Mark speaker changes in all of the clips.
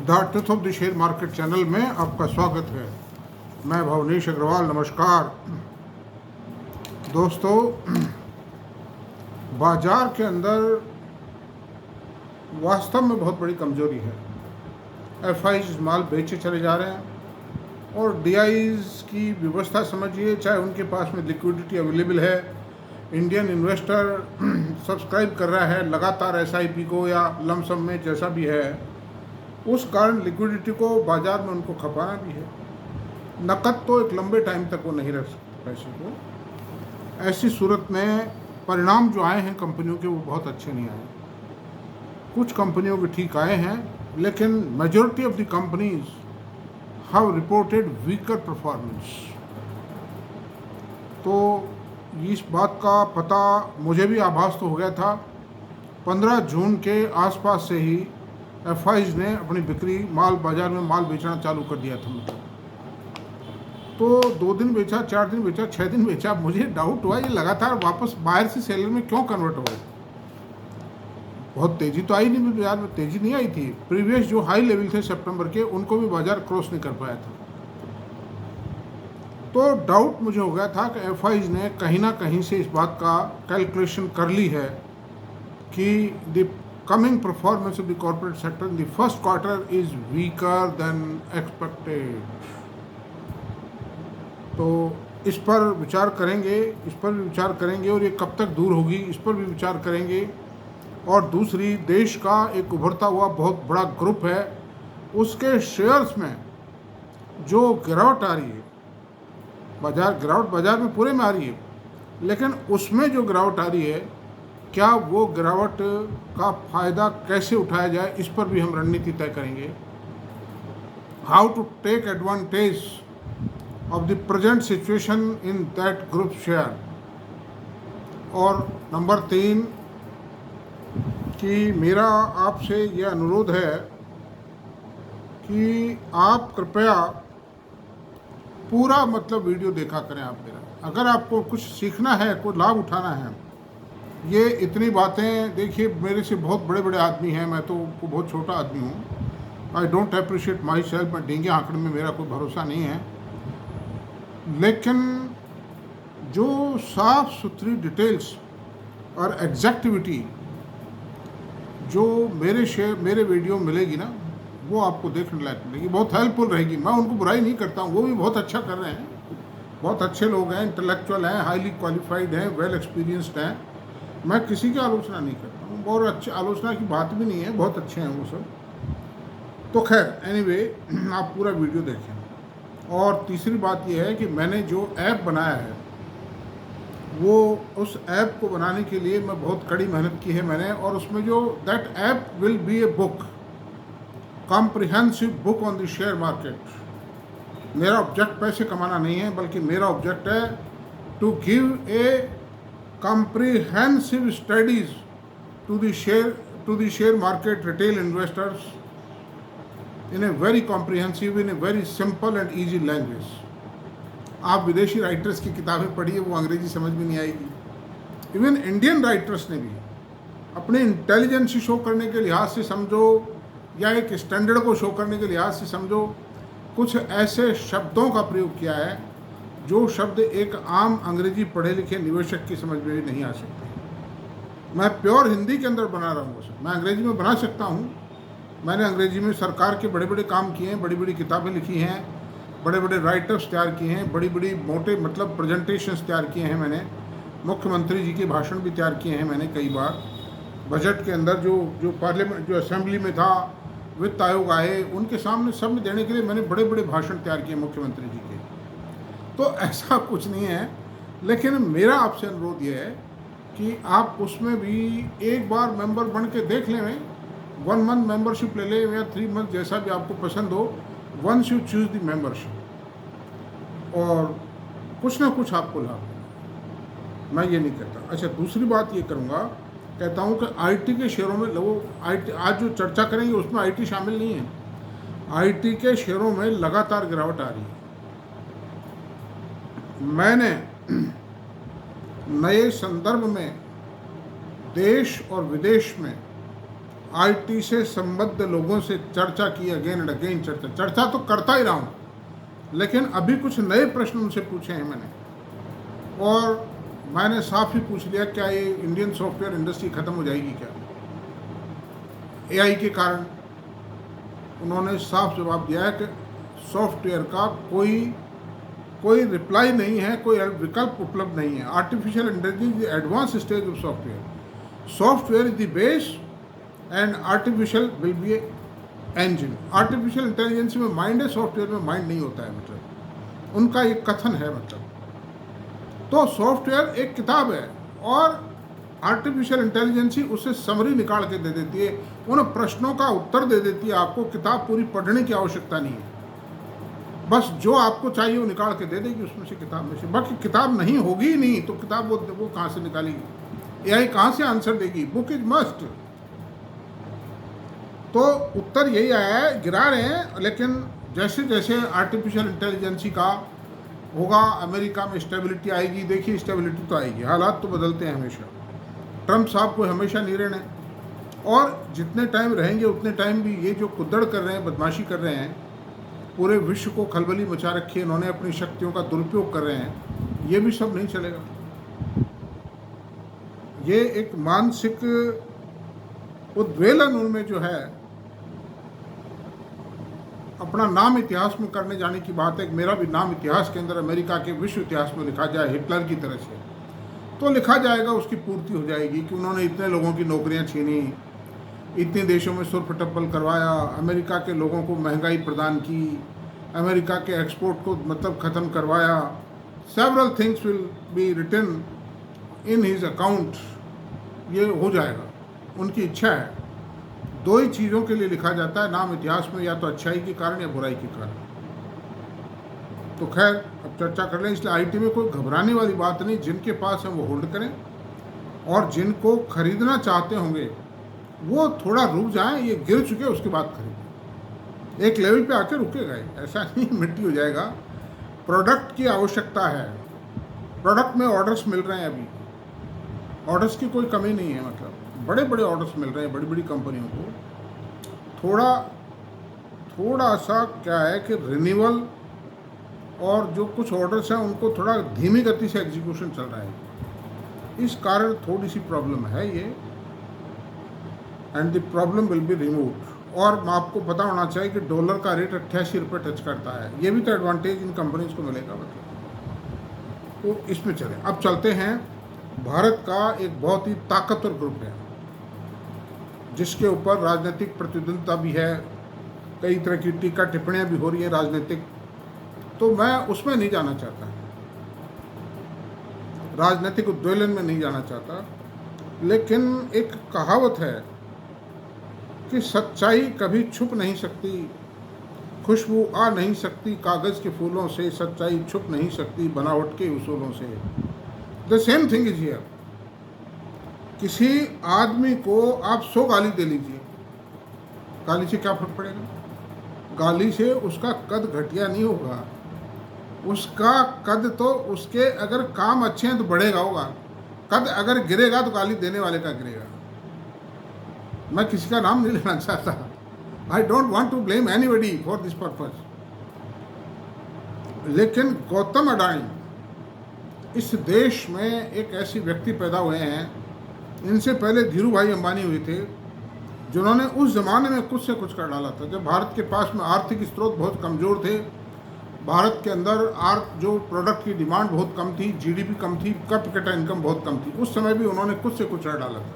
Speaker 1: The truth of the share market channel में आपका स्वागत है। मैं भवनीश अग्रवाल। नमस्कार दोस्तों, बाजार के अंदर वास्तव में बहुत बड़ी कमजोरी है। एफआईज माल बेचे चले जा रहे हैं और डीआईज की व्यवस्था समझिए, चाहे उनके पास में लिक्विडिटी अवेलेबल है, इंडियन इन्वेस्टर सब्सक्राइब कर रहा है लगातार एसआईपी को या लमसम में जैसा भी है, उस कारण लिक्विडिटी को बाजार में उनको खपाना भी है। नकद तो एक लंबे टाइम तक वो नहीं रख सकते पैसे को। ऐसी सूरत में परिणाम जो आए हैं कंपनियों के वो बहुत अच्छे नहीं आए। कुछ कंपनियों के ठीक आए हैं, लेकिन majority of the companies have reported weaker performance. तो इस बात का पता मुझे भी आभास तो हो गया था। 15 जून के आसपास से ही एफआईज ने अपनी बिक्री बाजार में माल बेचना चालू कर दिया था। मतलब तो 2 दिन बेचा, 4 दिन बेचा, 6 दिन बेचा। मुझे डाउट हुआ ये लगातार वापस बायर से सेलर में क्यों कन्वर्ट हो गए। बहुत तेज़ी तो आई नहीं, बाजार में तेज़ी नहीं आई थी। प्रीवियस जो हाई लेवल थे सितंबर के, उनको भी बाजार क्रॉस नहीं कर पाया था। तो डाउट मुझे हो गया था कि एफआईज ने कहीं ना कहीं से इस बात का कैलकुलेशन कर ली है कि the coming performance of the corporate sector in the first quarter is weaker than expected। तो इस पर विचार करेंगे, इस पर भी विचार करेंगे और ये कब तक दूर होगी इस पर भी विचार करेंगे। और दूसरी, देश का एक उभरता हुआ बहुत बड़ा ग्रुप है, उसके शेयर्स में जो गिरावट आ रही है, गिरावट बाजार में पूरे में आ रही है, लेकिन उसमें जो गिरावट आ रही है, क्या वो गिरावट का फ़ायदा कैसे उठाया जाए, इस पर भी हम रणनीति तय करेंगे। How to take advantage of the present situation in that group share. और नंबर 3 कि मेरा आपसे ये अनुरोध है कि आप कृपया पूरा वीडियो देखा करें। आप मेरा, अगर आपको कुछ सीखना है, कोई लाभ उठाना है, ये इतनी बातें देखिए, मेरे से बहुत बड़े बड़े आदमी हैं, मैं तो बहुत छोटा आदमी हूँ। I don't appreciate my self. मैं डेंगे आंकड़े में मेरा कोई भरोसा नहीं है, लेकिन जो साफ सुथरी डिटेल्स और एग्जैक्टिविटी जो मेरे वीडियो मिलेगी ना, वो आपको देखने लायक मिलेगी, बहुत हेल्पफुल रहेगी। मैं उनको बुराई नहीं करता हूँ, वो भी बहुत अच्छा कर रहे हैं, बहुत अच्छे लोग हैं, इंटेलेक्चुअल हैं, हाईली क्वालिफाइड हैं, वेल एक्सपीरियंस्ड हैं। मैं किसी की आलोचना नहीं करता हूँ, और अच्छी आलोचना की बात भी नहीं है, बहुत अच्छे हैं वो सब। तो खैर एनीवे, आप पूरा वीडियो देखें। और तीसरी बात यह है कि मैंने जो ऐप बनाया है, वो उस ऐप को बनाने के लिए मैं बहुत कड़ी मेहनत की है मैंने। और उसमें जो that app will be a book, comprehensive book on the share market. मेरा ऑब्जेक्ट पैसे कमाना नहीं है, बल्कि मेरा ऑब्जेक्ट है to give a comprehensive studies to the share market retail investors in a very comprehensive, in a very simple and easy language। आप विदेशी राइटर्स की किताबें पढ़िए, वो अंग्रेजी समझ में नहीं आएगी। इवन इंडियन राइटर्स ने भी अपने इंटेलिजेंस शो करने के लिहाज से समझो, या एक स्टैंडर्ड को शो करने के लिहाज से समझो, कुछ ऐसे शब्दों का प्रयोग किया है जो शब्द एक आम अंग्रेजी पढ़े लिखे निवेशक की समझ में भी नहीं आ सकते। मैं प्योर हिंदी के अंदर बना रहा हूँ, मैं अंग्रेजी में बना सकता हूँ। मैंने अंग्रेजी में सरकार के बड़े बड़े काम किए हैं, बड़ी बड़ी किताबें लिखी हैं, बड़े बड़े राइटर्स तैयार किए हैं, बड़ी बड़ी मोटे प्रेजेंटेशंस तैयार किए हैं मैंने। मुख्यमंत्री जी के भाषण भी तैयार किए हैं मैंने कई बार। बजट के अंदर जो पार्लियामेंट, जो असेंबली में था, वित्त आयोग आए, उनके सामने सब में देने के लिए मैंने बड़े बड़े भाषण तैयार किए मुख्यमंत्री जी के। तो ऐसा कुछ नहीं है, लेकिन मेरा आपसे अनुरोध ये है कि आप उसमें भी एक बार मेंबर बन के देख लें। 1 मंथ मेंबरशिप ले लें या 3 मंथ, जैसा भी आपको पसंद हो। Once you choose the membership, और कुछ ना कुछ आपको लाभ। मैं ये नहीं कहता। अच्छा, दूसरी बात ये करूँगा, कहता हूँ कि आईटी के शेयरों में लोगों, आज जो चर्चा करेंगे उसमें आईटी शामिल नहीं है। आईटी के शेयरों में लगातार गिरावट आ रही है। मैंने नए संदर्भ में देश और विदेश में आईटी से संबद्ध लोगों से चर्चा की, अगेन एंड अगेन चर्चा तो करता ही रहा हूँ, लेकिन अभी कुछ नए प्रश्न उनसे पूछे हैं मैंने, और मैंने साफ ही पूछ लिया क्या ये इंडियन सॉफ्टवेयर इंडस्ट्री ख़त्म हो जाएगी क्या एआई के कारण। उन्होंने साफ जवाब दिया है कि सॉफ्टवेयर का कोई रिप्लाई नहीं है, कोई विकल्प उपलब्ध नहीं है। Artificial intelligence is advance stage of software is the base and artificial will be engine. Artificial intelligence में माइंड है, सॉफ्टवेयर में माइंड नहीं होता है, मतलब उनका एक कथन है। मतलब तो सॉफ्टवेयर एक किताब है और आर्टिफिशियल इंटेलिजेंस ही उससे समरी निकाल के दे देती है, उन प्रश्नों का उत्तर दे देती है। आपको किताब पूरी पढ़ने की आवश्यकता नहीं है, बस जो आपको चाहिए वो निकाल के दे देगी उसमें से, किताब में से। बाकी किताब नहीं होगी ही नहीं तो किताब वो कहाँ से निकालेगी, एआई कहाँ से आंसर देगी। Book is must. तो उत्तर यही आया है, गिरा रहे हैं, लेकिन जैसे जैसे आर्टिफिशियल इंटेलिजेंसी का होगा, अमेरिका में स्टेबिलिटी आएगी। देखिए स्टेबिलिटी तो आएगी, हालात तो बदलते हैं हमेशा। ट्रंप साहब को हमेशा नहीं रहना है, और जितने टाइम रहेंगे उतने टाइम भी ये जो कुद्दड़ कर रहे हैं, बदमाशी कर रहे हैं, पूरे विश्व को खलबली मचा रखी है इन्होंने, अपनी शक्तियों का दुरुपयोग कर रहे हैं, ये भी सब नहीं चलेगा। ये एक मानसिक उद्वेलन उनमें जो है, अपना नाम इतिहास में करने जाने की बात है कि मेरा भी नाम इतिहास के अंदर, अमेरिका के विश्व इतिहास में लिखा जाए हिटलर की तरह से, तो लिखा जाएगा, उसकी पूर्ति हो जाएगी कि उन्होंने इतने लोगों की नौकरियां छीनी, इतने देशों में सुरफटप्पल करवाया, अमेरिका के लोगों को महंगाई प्रदान की, अमेरिका के एक्सपोर्ट को मतलब ख़त्म करवाया। Several things will be written in his account. ये हो जाएगा, उनकी इच्छा है। दो ही चीज़ों के लिए लिखा जाता है नाम इतिहास में, या तो अच्छाई के कारण या बुराई के कारण। तो खैर अब चर्चा कर लें, इसलिए आईटी में कोई घबराने वाली बात नहीं। जिनके पास है वो होल्ड करें, और जिनको खरीदना चाहते होंगे वो थोड़ा रुक जाएं, ये गिर चुके उसके बाद खरीदें। एक लेवल पे आके रुकेगा, ऐसा नहीं मिट्टी हो जाएगा। प्रोडक्ट की आवश्यकता है, प्रोडक्ट में ऑर्डर्स मिल रहे हैं, अभी ऑर्डर्स की कोई कमी नहीं है, मतलब बड़े बड़े ऑर्डर्स मिल रहे हैं बड़ी बड़ी कंपनियों को। थोड़ा सा क्या है कि रिन्यूअल और जो कुछ ऑर्डर्स हैं उनको थोड़ा धीमी गति से एग्जीक्यूशन चल रहा है, इस कारण थोड़ी सी प्रॉब्लम है ये, and the problem will be removed. और आपको पता होना चाहिए कि डॉलर का रेट 88 रुपये टच करता है, ये भी तो एडवांटेज इन कंपनीज को मिलेगा, मतलब तो इसमें चले। अब चलते हैं, भारत का एक बहुत ही ताकतवर ग्रुप है जिसके ऊपर राजनीतिक प्रतिद्वंद्विता भी है, कई तरह की टीका टिप्पणियाँ भी हो रही है राजनीतिक, तो मैं उसमें नहीं जाना चाहता, राजनीतिक उद्वेलन में नहीं जाना चाहता। लेकिन एक कहावत है कि सच्चाई कभी छुप नहीं सकती, खुशबू आ नहीं सकती कागज़ के फूलों से, सच्चाई छुप नहीं सकती बनावट के उसूलों से। The same thing is here. किसी आदमी को आप 100 गाली दे लीजिए, गाली से क्या फर्क पड़ेगा? गाली से उसका कद घटिया नहीं होगा, उसका कद तो उसके अगर काम अच्छे हैं तो बढ़ेगा होगा, कद अगर गिरेगा तो गाली देने वाले का गिरेगा। मैं किसी का नाम नहीं लेना चाहता, I don't want to blame anybody for this purpose. लेकिन गौतम अडानी इस देश में एक ऐसे व्यक्ति पैदा हुए हैं, इनसे पहले धीरू भाई अंबानी हुए थे, जिन्होंने उस ज़माने में कुछ से कुछ कर डाला था, जब भारत के पास में आर्थिक स्रोत बहुत कमज़ोर थे, भारत के अंदर जो प्रोडक्ट की डिमांड बहुत कम थी, जीडीपी कम थी, पर कैपिटा इनकम बहुत कम थी, उस समय भी उन्होंने कुछ से कुछ कर डाला था।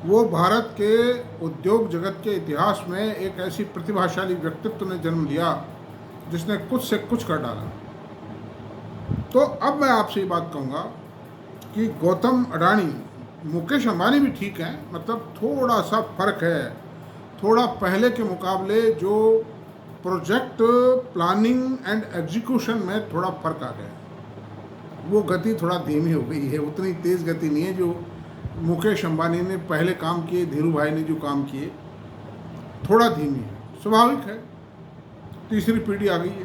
Speaker 1: वो भारत के उद्योग जगत के इतिहास में एक ऐसी प्रतिभाशाली व्यक्तित्व ने जन्म लिया जिसने कुछ से कुछ कर डाला। तो अब मैं आपसे ये बात कहूँगा कि गौतम अडानी, मुकेश अंबानी भी ठीक हैं, मतलब थोड़ा सा फर्क है, थोड़ा पहले के मुकाबले जो प्रोजेक्ट प्लानिंग एंड एग्जीक्यूशन में थोड़ा फर्क आ गया, वो गति थोड़ा धीमी हो गई है, उतनी तेज़ गति नहीं है जो मुकेश अंबानी ने पहले काम किए, धीरू भाई ने जो काम किए, थोड़ा धीमी है, स्वाभाविक है, तीसरी पीढ़ी आ गई है।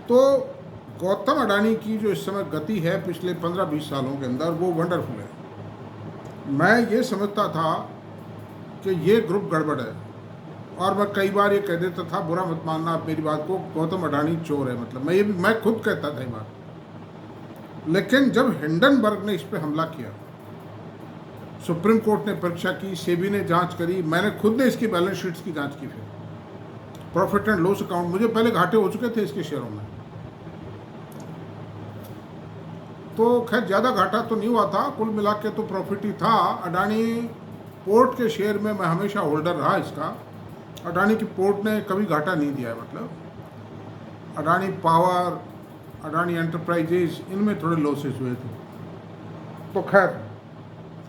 Speaker 1: तो गौतम अडानी की जो इस समय गति है पिछले 15-20 सालों के अंदर, वो वंडरफुल है। मैं ये समझता था कि ये ग्रुप गड़बड़ है। और मैं कई बार ये कह देता था, बुरा मत मानना आप मेरी बात को, गौतम अडानी चोर है, मतलब मैं खुद कहता था ये बात। लेकिन जब हिंडनबर्ग ने इस पर हमला किया, सुप्रीम कोर्ट ने परीक्षा की, सेबी ने जांच करी, मैंने खुद ने इसकी बैलेंस शीट्स की जांच की, फिर प्रॉफिट एंड लॉस अकाउंट, मुझे पहले घाटे हो चुके थे इसके शेयरों में, तो खैर ज़्यादा घाटा तो नहीं हुआ था, कुल मिला के तो प्रॉफिट ही था। अडानी पोर्ट के शेयर में मैं हमेशा होल्डर रहा इसका। अडानी की पोर्ट ने कभी घाटा नहीं दिया है, मतलब अडानी पावर, अडानी एंटरप्राइजेज, इनमें थोड़े लॉसेस हुए थे, तो खैर,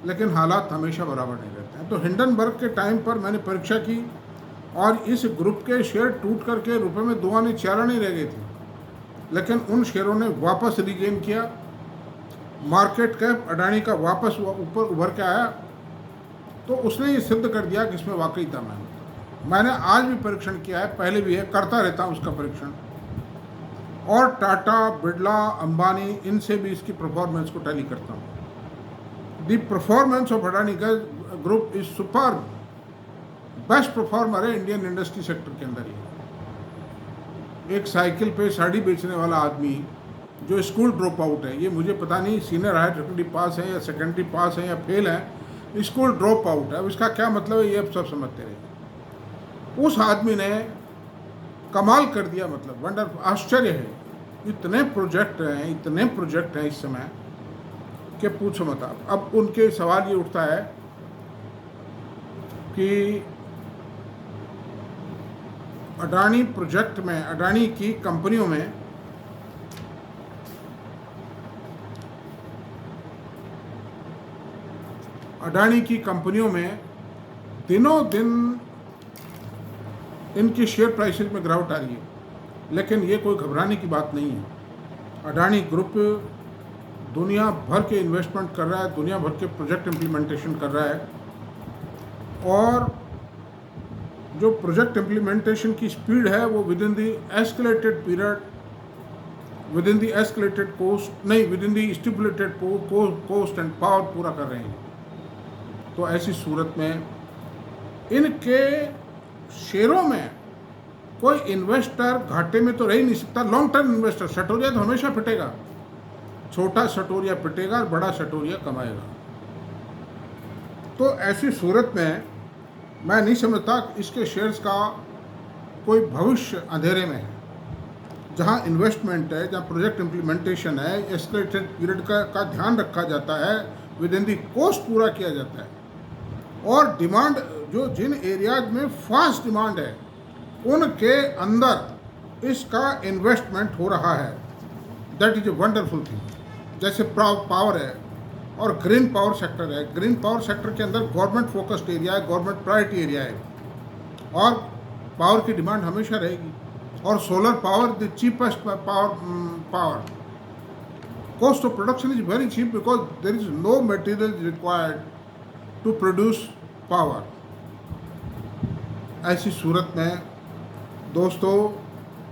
Speaker 1: लेकिन हालात हमेशा बराबर नहीं रहते हैं। तो हिंडनबर्ग के टाइम पर मैंने परीक्षा की और इस ग्रुप के शेयर टूट करके रुपए में 2 आने 4 आने रह गए थे, लेकिन उन शेयरों ने वापस रिगेन किया, मार्केट कैप अडानी का वापस ऊपर उभर के आया, तो उसने ये सिद्ध कर दिया कि इसमें वाकई दम है। मैंने आज भी परीक्षण किया है, पहले भी है, करता रहता हूँ उसका परीक्षण, और टाटा, बिरला, अंबानी, इनसे भी इसकी परफॉर्मेंस को टैली करता हूँ। The performance of Adani group is super, best performer है इंडियन इंडस्ट्री सेक्टर के अंदर ही। एक साइकिल पे साड़ी बेचने वाला आदमी जो स्कूल ड्रॉप आउट है, ये मुझे पता नहीं सीनियर हायर सेकेंडरी पास है या सेकेंडरी पास है या फेल है, स्कूल ड्रॉप आउट है, अब इसका क्या मतलब है ये अब सब समझते रहे। उस आदमी ने कमाल कर दिया, मतलब वंडर, आश्चर्य है। इतने प्रोजेक्ट हैं इस समय कि पूछो मत आप। अब उनके सवाल ये उठता है कि अडानी प्रोजेक्ट में, अडानी की कंपनियों में दिनों दिन इनकी शेयर प्राइसेस में गिरावट आ रही है, लेकिन ये कोई घबराने की बात नहीं है। अडानी ग्रुप दुनिया भर के इन्वेस्टमेंट कर रहा है, दुनिया भर के प्रोजेक्ट इम्प्लीमेंटेशन कर रहा है, और जो प्रोजेक्ट इम्प्लीमेंटेशन की स्पीड है वो within the escalated period, within the escalated cost नहीं, within the stipulated cost and power पूरा कर रहे हैं। तो ऐसी सूरत में इनके शेयरों में कोई इन्वेस्टर घाटे में तो रह ही नहीं सकता। लॉन्ग टर्म इन्वेस्टर, सटोरिया तो हमेशा पिटेगा, छोटा सटोरिया पिटेगा और बड़ा सटोरिया कमाएगा। तो ऐसी सूरत में मैं नहीं समझता इसके शेयर्स का कोई भविष्य अंधेरे में है। जहां इन्वेस्टमेंट है, जहां प्रोजेक्ट इम्प्लीमेंटेशन है, एस्केलेटेड पीरियड का ध्यान रखा जाता है, विद इन दी कॉस्ट पूरा किया जाता है, और डिमांड जो जिन एरियाज में फास्ट डिमांड है उनके अंदर इसका इन्वेस्टमेंट हो रहा है, that is a wonderful thing. जैसे पावर है और ग्रीन पावर सेक्टर है। ग्रीन पावर सेक्टर के अंदर गवर्नमेंट फोकस्ड एरिया है, गवर्नमेंट प्रायोरिटी एरिया है, और पावर की डिमांड हमेशा रहेगी। और solar power the cheapest power, cost of production is very cheap because there is no material required to produce power. ऐसी सूरत में दोस्तों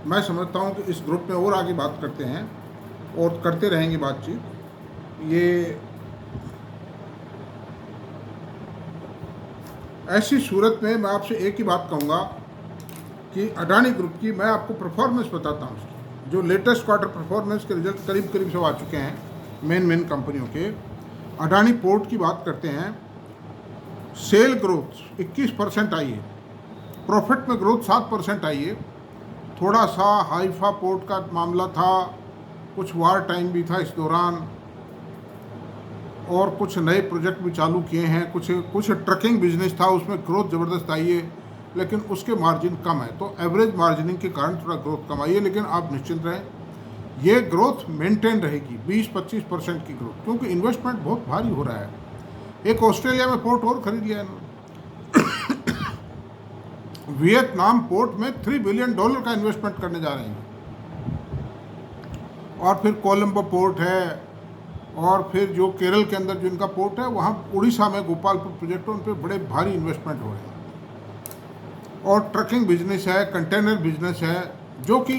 Speaker 1: मैं समझता हूँ कि इस ग्रुप में और आगे बात करते हैं और करते रहेंगे बातचीत। ये ऐसी सूरत में मैं आपसे एक ही बात कहूँगा कि अडानी ग्रुप की मैं आपको परफॉर्मेंस बताता हूँ। जो लेटेस्ट क्वार्टर परफॉर्मेंस के रिजल्ट करीब करीब सब आ चुके हैं मेन कंपनियों के। अडानी पोर्ट की बात करते हैं, सेल ग्रोथ 21% आई है, प्रॉफिट में ग्रोथ 7% आई है। थोड़ा सा हाइफा पोर्ट का मामला था, कुछ वार टाइम भी था इस दौरान, और कुछ नए प्रोजेक्ट भी चालू किए हैं, कुछ ट्रकिंग बिजनेस था उसमें ग्रोथ ज़बरदस्त आई है, लेकिन उसके मार्जिन कम है। तो एवरेज मार्जिनिंग के कारण थोड़ा ग्रोथ कम आई है, लेकिन आप निश्चिंत रहें ये ग्रोथ मेंटेन रहेगी, 20-25% की ग्रोथ, क्योंकि इन्वेस्टमेंट बहुत भारी हो रहा है। एक ऑस्ट्रेलिया में पोर्ट और खरीद लिया इन्होंने। वियतनाम पोर्ट में $3 बिलियन का इन्वेस्टमेंट करने जा रहे हैं। और फिर कोलंबो पोर्ट है, और फिर जो केरल के अंदर जिनका पोर्ट है, वहाँ उड़ीसा में गोपालपुर प्रोजेक्ट है, उन पर बड़े भारी इन्वेस्टमेंट हो रहे हैं। और ट्रकिंग बिजनेस है, कंटेनर बिजनेस है, जो कि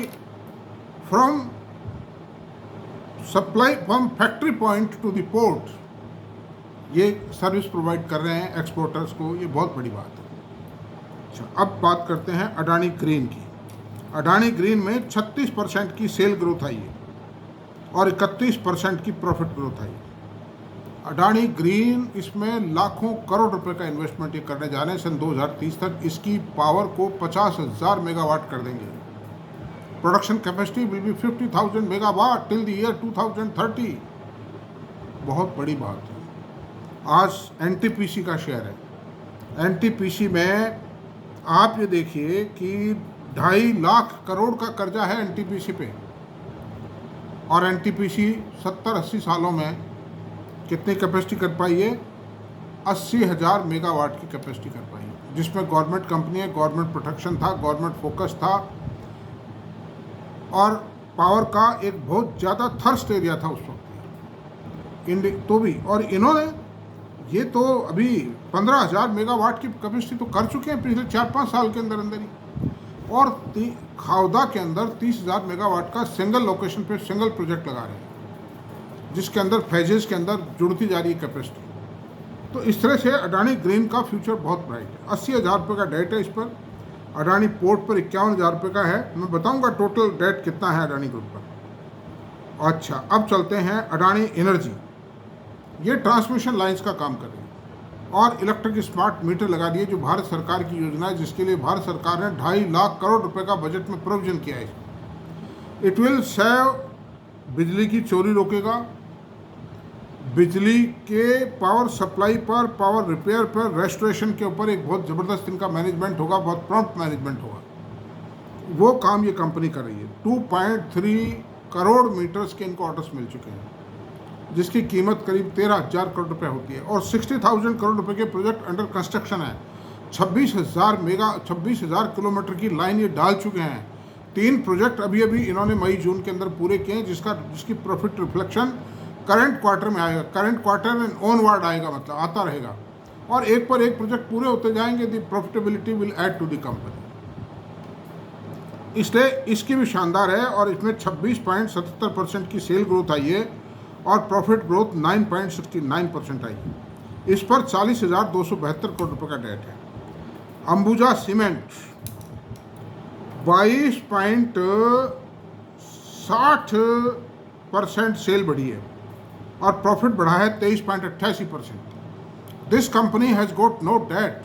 Speaker 1: from factory point two the port ये सर्विस प्रोवाइड कर रहे हैं एक्सपोर्टर्स को, ये बहुत बड़ी बात है। अच्छा, अब बात करते हैं अडानी ग्रीन की। अडानी ग्रीन में 36% की सेल ग्रोथ आई है और 31% की प्रॉफिट ग्रोथ आई है। अडानी ग्रीन इसमें लाखों करोड़ रुपए का इन्वेस्टमेंट ये करने जा रहे हैं। सन 2030 तक इसकी पावर को 50,000 मेगावाट कर देंगे। Production capacity will be 50,000 megawatt till the year 2030। बहुत बड़ी बात है। आज एनटीपीसी का शेयर है। एनटीपीसी में आप ये देखिए कि 2.5 लाख करोड़ का कर्जा है एनटीपीसी पे, और एनटीपीसी 70-80 सालों में कितनी कैपेसिटी कर पाई है? 80,000 मेगावाट की कैपेसिटी कर पाई है, जिसमें गवर्नमेंट कंपनी है, गवर्नमेंट प्रोटेक्शन था, गवर्नमेंट फोकस था, और पावर का एक बहुत ज़्यादा थर्स्ट एरिया था उस वक्त तो भी। और इन्होंने ये तो अभी 15,000 मेगावाट की कैपेसिटी तो कर चुके हैं पिछले 4-5 साल के अंदर अंदर ही, और खावदा के अंदर 30,000 मेगावाट का सिंगल लोकेशन पे सिंगल प्रोजेक्ट लगा रहे हैं, जिसके अंदर फेजेस के अंदर जुड़ती जा रही है कैपेसिटी। तो इस तरह से अडानी ग्रीन का फ्यूचर बहुत ब्राइट है। 80,000 रुपये का डेट है इस पर। अडानी पोर्ट पर 51,000 रुपये का है। मैं बताऊंगा टोटल डेट कितना है अडानी ग्रुप पर। अच्छा, अब चलते हैं अडानी एनर्जी। ये ट्रांसमिशन लाइंस का काम कर रही है और इलेक्ट्रिक स्मार्ट मीटर लगा दिए, जो भारत सरकार की योजना है, जिसके लिए भारत सरकार ने 2.5 लाख करोड़ रुपए का बजट में प्रोविजन किया है। इट विल सेव, बिजली की चोरी रोकेगा, बिजली के पावर सप्लाई पर, पावर रिपेयर पर, रेस्टोरेशन के ऊपर एक बहुत ज़बरदस्त इनका मैनेजमेंट होगा, बहुत प्रॉम्प्ट मैनेजमेंट होगा। वो काम ये कंपनी कर रही है। 2.3 करोड़ मीटर्स के इनको ऑर्डर्स मिल चुके हैं, जिसकी कीमत करीब 13,000 करोड़ रुपए होती है, और 60,000 करोड़ रुपए के प्रोजेक्ट अंडर कंस्ट्रक्शन है। 26,000 किलोमीटर की लाइन ये डाल चुके हैं। 3 प्रोजेक्ट अभी अभी इन्होंने मई-जून के अंदर पूरे किए हैं, जिसकी प्रॉफिट रिफ्लेक्शन करंट क्वार्टर में आएगा। करंट क्वार्टर में ऑनवर्ड आएगा, मतलब आता रहेगा, और एक पर एक प्रोजेक्ट पूरे होते जाएंगे। The profitability will add to the company, इसलिए इसकी भी शानदार है। और इसमें 26.77% की सेल ग्रोथ आई है और प्रॉफिट ग्रोथ 9.69% आई है। इस पर 40,272 करोड़ रुपए का डेट है। अंबुजा सीमेंट 22.60% सेल बढ़ी है और प्रॉफिट बढ़ा है 23.88%। This company has got no debt,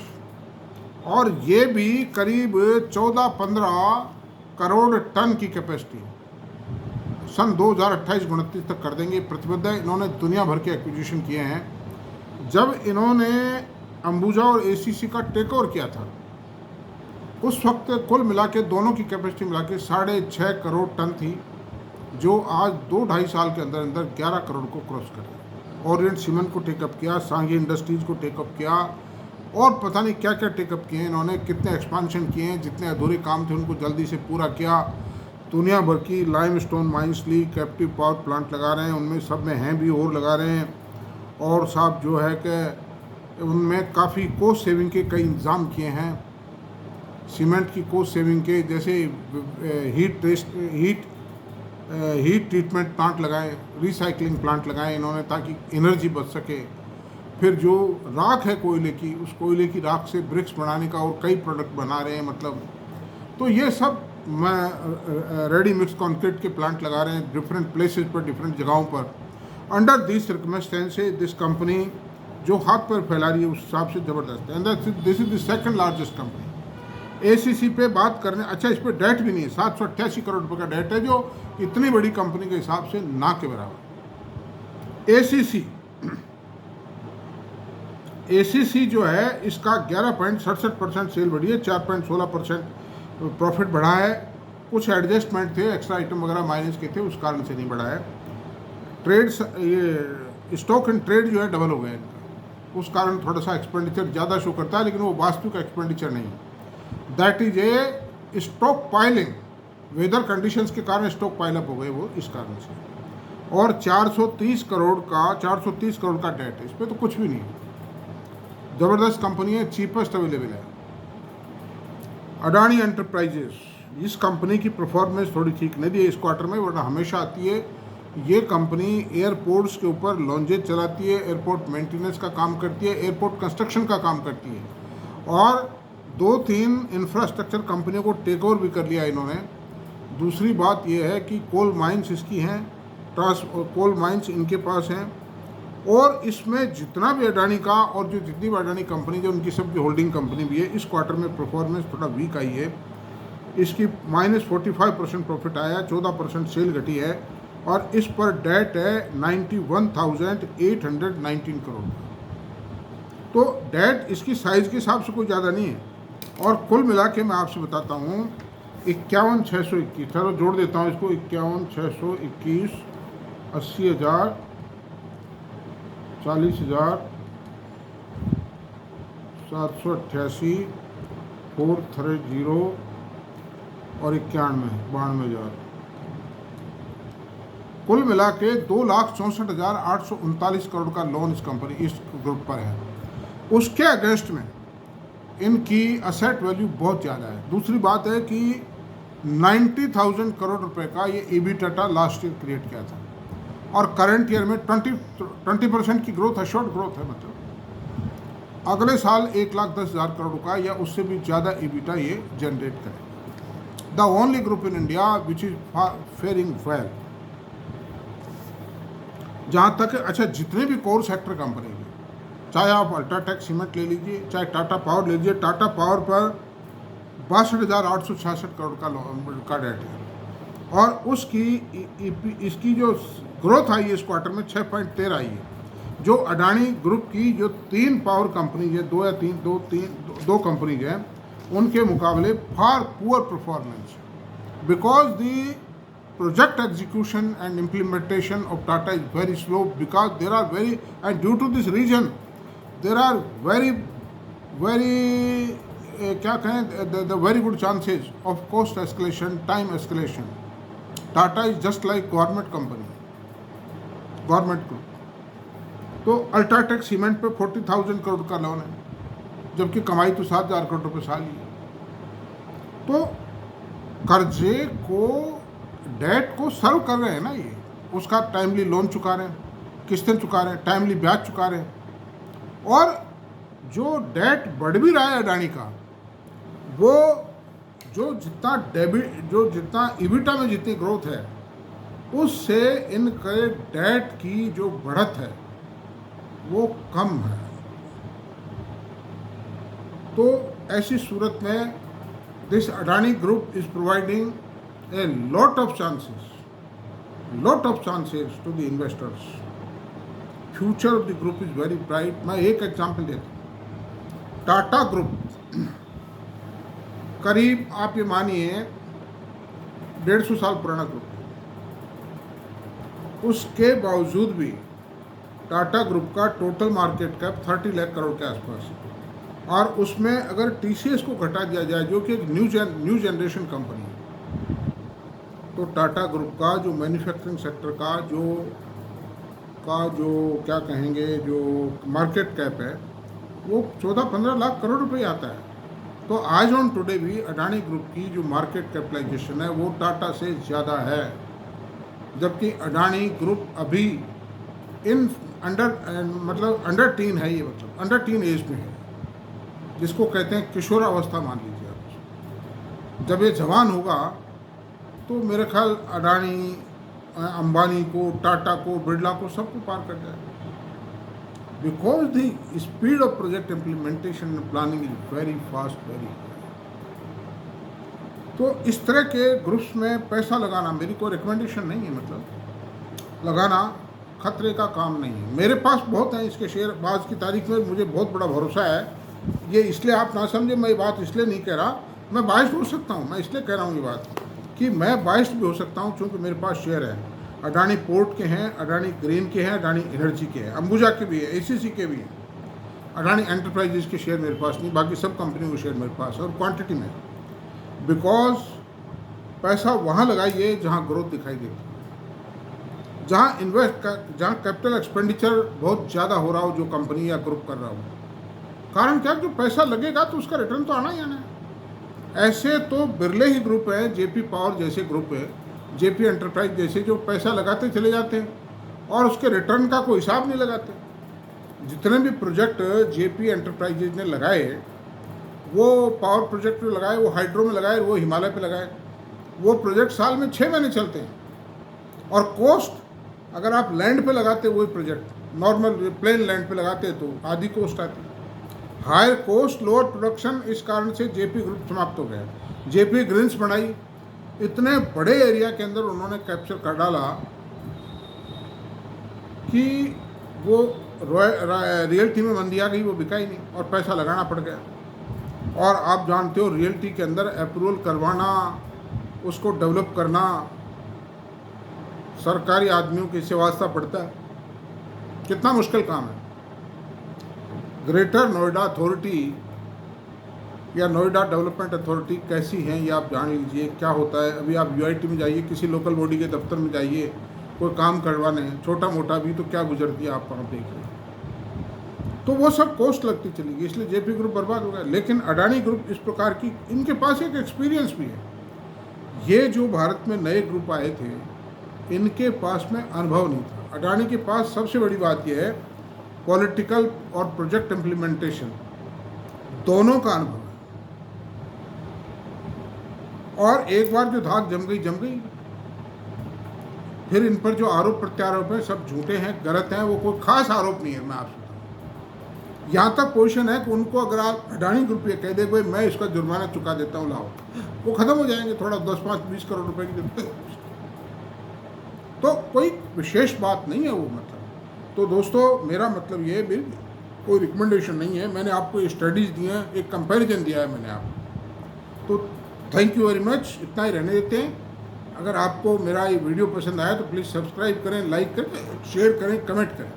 Speaker 1: और ये भी करीब 14-15 करोड़ टन की कैपेसिटी सन 2028-29 तक कर देंगे। प्रतिबद्ध है। इन्होंने दुनिया भर के एक्विजिशन किए हैं। जब इन्होंने अंबुजा और एसीसी का टेक ओवर किया था, उस वक्त कुल मिला के दोनों की कैपेसिटी मिला के 6.5 करोड़ टन थी, जो आज 2-2.5 साल के अंदर अंदर 11 करोड़ को क्रॉस कर गई। ओरिएंट सीमेंट को टेकअप किया, सांगी इंडस्ट्रीज को टेकअप किया, और पता नहीं क्या क्या टेकअप किए इन्होंने, कितने एक्सपांशन किए हैं, जितने अधूरे काम थे उनको जल्दी से पूरा किया। दुनिया भर की लाइमस्टोन माइंस ली, कैप्टिव पावर प्लांट लगा रहे हैं, उनमें सब में हैं भी और लगा रहे हैं। और साहब जो है कि उनमें काफ़ी कोस्ट सेविंग के कई इंतज़ाम किए हैं। सीमेंट की कोस्ट सेविंग के, जैसे हीट ट्रीटमेंट प्लांट लगाए, रिसाइकलिंग प्लांट लगाए इन्होंने, ताकि एनर्जी बच सके। फिर जो राख है कोयले की, उस कोयले की राख से ब्रिक्स बनाने का और कई प्रोडक्ट बना रहे हैं, मतलब। तो ये सब रेडी मिक्स कंक्रीट के प्लांट लगा रहे हैं डिफरेंट प्लेसेस पर, डिफरेंट जगहों पर। Under this circumstances this company जो हाथ पर फैला रही है उस हिसाब से ज़बरदस्त है। And this is the second largest company. ACC पे बात करने, अच्छा इस पर डेट भी नहीं है, 788 करोड़ रुपए का डेट है, जो इतनी बड़ी कंपनी के हिसाब से ना के बराबर। एसीसी जो है इसका 11.67% सेल बढ़ी है, 4.16% प्रॉफिट बढ़ा है। कुछ एडजस्टमेंट थे, एक्स्ट्रा आइटम वगैरह माइनस के थे, उस कारण से नहीं बढ़ा है। ट्रेड्स, ये स्टॉक एंड ट्रेड जो है डबल हो गए इनका, उस कारण थोड़ा सा एक्सपेंडिचर ज़्यादा शो करता है, लेकिन वो वास्तविक एक्सपेंडिचर नहीं है। That is a stock piling, weather conditions के कारण स्टॉक पाइल अप हो गए वो, इस कारण से। और 430 करोड़ का डेट है, इस पर तो कुछ भी नहीं है। ज़बरदस्त कंपनी है, चीपेस्ट अवेलेबल है। अडानी एंटरप्राइजेस, इस कंपनी की परफॉर्मेंस थोड़ी ठीक नहीं दी है इस क्वार्टर में, वरना हमेशा आती है ये कंपनी एयरपोर्ट्स के ऊपर लॉन्जेज चलाती है, एयरपोर्ट मेंटेनेंस का काम करती है, एयरपोर्ट कंस्ट्रक्शन का काम करती है, और 2-3 इंफ्रास्ट्रक्चर कंपनियों को टेक ओवर भी कर लिया इन्होंने। दूसरी बात यह है कि कोल माइंस इसकी हैं, कोल माइंस इनके पास हैं, और इसमें जितना भी अडानी का और जो जितनी भी अडानी कंपनी जो उनकी सबकी होल्डिंग कंपनी भी है, इस क्वार्टर में परफॉर्मेंस थोड़ा वीक आई है। इसकी -45% प्रॉफिट आया, 14% सेल घटी है, और इस पर डेट है 91,819 करोड़। तो डेट इसकी साइज़ के हिसाब से कोई ज़्यादा नहीं है, और कुल मिला के मैं आपसे बताता हूँ 51,621, चलो जोड़ देता हूँ इसको, 51,621, 80,000, 40,000, 788, 430 और 92,000, कुल मिला के 2,64,839 करोड़ का लोन इस ग्रुप पर है। उसके अगेंस्ट में इनकी असेट वैल्यू बहुत ज़्यादा है। दूसरी बात है कि 90,000 करोड़ रुपए का ये EBITDA लास्ट ईयर क्रिएट किया था, और करंट ईयर में 20% की ग्रोथ है, शॉर्ट ग्रोथ है, मतलब अगले साल 1,10,000 करोड़ का या उससे भी ज़्यादा EBITDA ये जनरेट करेगा। The only group in India which is faring well. जहाँ तक अच्छा, जितने भी कोर सेक्टर कंपनी है, चाहे आप अल्ट्राटेक सीमेंट ले लीजिए, चाहे टाटा पावर ले लीजिए, टाटा पावर पर 62,866 करोड़ का डेट है, और उसकी इसकी जो ग्रोथ आई है इस क्वार्टर में 6.13 आई है। जो अडानी ग्रुप की जो 3 पावर कंपनीज है, दो कंपनीज हैं, उनके मुकाबले far poor performance, because the project execution and implementation of Tata is very slow, because there are and due to this reason there are very क्या कहें, the very good chances of cost escalation, time escalation. Tata is just like government company, government group। तो UltraTech cement पे 40,000 करोड़ का loan है, जबकि कमाई तो 7,000 करोड़ रुपये साल ही है। तो कर्जे को, डेट को सर्व कर रहे हैं ना ये, उसका टाइमली लोन चुका रहे हैं, किस्तें चुका रहे हैं, टाइमली ब्याज चुका रहे हैं, और जो डेट बढ़ भी रहा है अडानी का, वो जो जितना EBITDA में जितनी ग्रोथ है, उससे इनके डेट की जो बढ़त है वो कम है। तो ऐसी सूरत में this Adani group is providing a lot of chances to the investors. Future of the group is very bright. मैं एक एग्जाम्पल देता हूँ, टाटा ग्रुप करीब आप ये मानिए 150 साल पुराना ग्रुप है। उसके बावजूद भी टाटा ग्रुप का total market cap 30 lakh crore के आसपास है, और उसमें अगर TCS को घटा दिया जाए, जो कि एक न्यू जनरेशन कंपनी है, तो टाटा ग्रुप का जो मैन्युफैक्चरिंग सेक्टर का जो क्या कहेंगे, जो मार्केट कैप है, वो 14-15 लाख करोड़ रुपए आता है। तो आज ऑन टुडे भी अडानी ग्रुप की जो मार्केट कैपिटलाइजेशन है वो टाटा से ज़्यादा है, जबकि अडानी ग्रुप अभी अंडर टीन है, ये मतलब अंडर टीन एज में है, जिसको कहते हैं किशोरावस्था मान लीजिए आप। जब ये जवान होगा तो मेरे ख्याल अडानी, अंबानी को, टाटा को, बिरला को, सबको पार कर जाएगा, because the speed of project implementation and planning is very fast, very. तो इस तरह के ग्रुप्स में पैसा लगाना मेरी कोई रिकमेंडेशन नहीं है, मतलब लगाना खतरे का काम नहीं है। मेरे पास बहुत हैं इसके शेयर, आज की तारीख में मुझे बहुत बड़ा भरोसा है। ये इसलिए आप ना समझे, मैं ये बात इसलिए नहीं कह रहा, मैं बाइस्ड हो सकता हूँ, मैं इसलिए कह रहा हूँ ये बात कि मैं बाइस्ड भी हो सकता हूँ, क्योंकि मेरे पास शेयर है, अडानी पोर्ट के हैं, अडानी ग्रीन के हैं, अडानी एनर्जी के हैं, अंबुजा के भी है, ACC के भी हैं, अडानी एंटरप्राइजेज के शेयर मेरे पास नहीं, बाकी सब कंपनियों के शेयर मेरे पास है, और क्वांटिटी में। बिकॉज पैसा वहाँ लगाइए जहाँ ग्रोथ दिखाई देती है, जहाँ कैपिटल एक्सपेंडिचर बहुत ज़्यादा हो रहा हो, जो कंपनी या ग्रुप कर रहा हो। कारण क्या, जो पैसा लगेगा तो उसका रिटर्न तो आना ही आना है। ऐसे तो बिरले ही ग्रुप है, JP पावर जैसे ग्रुप है, जेपी एंटरप्राइज जैसे जो पैसा लगाते चले जाते हैं और उसके रिटर्न का कोई हिसाब नहीं लगाते। जितने भी प्रोजेक्ट जेपी एंटरप्राइजेज ने लगाए, वो पावर प्रोजेक्ट में लगाए, वो हाइड्रो में लगाए, वो हिमालय पे लगाए, वो प्रोजेक्ट साल में 6 महीने चलते हैं। और कॉस्ट अगर आप लैंड पे लगाते वही प्रोजेक्ट नॉर्मल प्लेन लैंड पे लगाते तो आधी कॉस्ट आती। हायर कॉस्ट लोअर प्रोडक्शन, इस कारण से जेपी ग्रुप समाप्त हो गया। जेपी ग्रीन्स बनाई, इतने बड़े एरिया के अंदर उन्होंने कैप्चर कर डाला कि वो रियल्टी में मंदी आ गई, वो बिका ही नहीं और पैसा लगाना पड़ गया। और आप जानते हो रियल्टी के अंदर अप्रूवल करवाना, उसको डेवलप करना सरकारी आदमियों की सेवास्ता पड़ता है, कितना मुश्किल काम है। ग्रेटर नोएडा अथॉरिटी या नोएडा डेवलपमेंट अथॉरिटी कैसी है ये आप जान लीजिए, क्या होता है। अभी आप यूआईटी में जाइए, किसी लोकल बॉडी के दफ्तर में जाइए, कोई काम करवाने छोटा मोटा भी तो क्या गुजरती है आप वहाँ देखिए, तो वो सब कॉस्ट लगती चली गई, इसलिए जेपी ग्रुप बर्बाद हो गया। लेकिन अडानी ग्रुप इस प्रकार की, इनके पास एक एक्सपीरियंस भी है। ये जो भारत में नए ग्रुप आए थे, इनके पास में अनुभव नहीं था। अडानी के पास सबसे बड़ी बात यह है पॉलिटिकल और प्रोजेक्ट इम्प्लीमेंटेशन दोनों का अनुभव है। और एक बार जो धाक जम गई। फिर इन पर जो आरोप प्रत्यारोप है सब झूठे हैं, गलत हैं, वो कोई खास आरोप नहीं है। मैं आपसे बताऊं, यहाँ तक पोजीशन है कि उनको अगर आप अडानी ग्रुप ये कह दे भाई मैं इसका जुर्माना चुका देता हूँ, लाओ, वो खत्म हो जाएंगे। थोड़ा 10-5-20 करोड़ रुपए की जरूरत है, तो कोई विशेष बात नहीं है वो। मतलब तो दोस्तों मेरा मतलब ये भी कोई रिकमेंडेशन नहीं है, मैंने आपको स्टडीज़ दी हैं, एक कंपैरिजन दिया है मैंने आपको। तो थैंक यू वेरी मच, इतना ही रहने देते हैं। अगर आपको मेरा ये वीडियो पसंद आया तो प्लीज़ सब्सक्राइब करें, लाइक करें, शेयर करें, कमेंट करें।